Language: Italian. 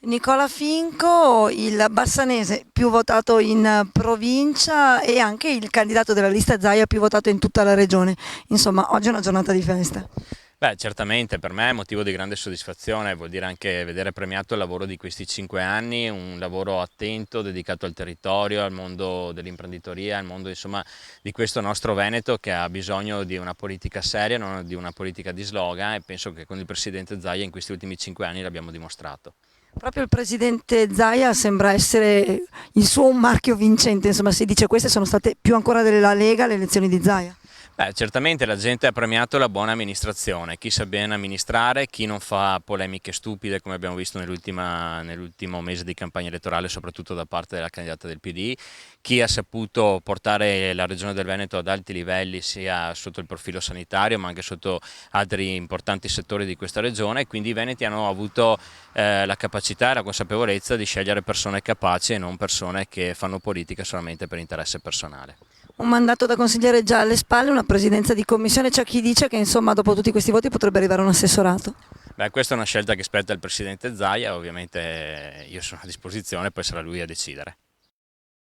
Nicola Finco, il bassanese più votato in provincia e anche il candidato della lista Zaia più votato in tutta la regione. Insomma, oggi è una giornata di festa. Beh, certamente per me è motivo di grande soddisfazione, vuol dire anche vedere premiato il lavoro di questi 5 anni, un lavoro attento, dedicato al territorio, al mondo dell'imprenditoria, al mondo insomma di questo nostro Veneto che ha bisogno di una politica seria, non di una politica di slogan e penso che con il presidente Zaia in questi ultimi 5 anni l'abbiamo dimostrato. Proprio il presidente Zaia sembra essere il suo un marchio vincente, insomma, si dice queste sono state più ancora della Lega le elezioni di Zaia. Beh, certamente la gente ha premiato la buona amministrazione, chi sa bene amministrare, chi non fa polemiche stupide come abbiamo visto nell'ultimo mese di campagna elettorale, soprattutto da parte della candidata del PD, chi ha saputo portare la regione del Veneto ad alti livelli sia sotto il profilo sanitario ma anche sotto altri importanti settori di questa regione e quindi i veneti hanno avuto la capacità e la consapevolezza di scegliere persone capaci e non persone che fanno politica solamente per interesse personale. Un mandato da consigliere già alle spalle, una presidenza di commissione, c'è chi dice che insomma dopo tutti questi voti potrebbe arrivare un assessorato. Beh, questa è una scelta che spetta al presidente Zaia, ovviamente io sono a disposizione, poi sarà lui a decidere.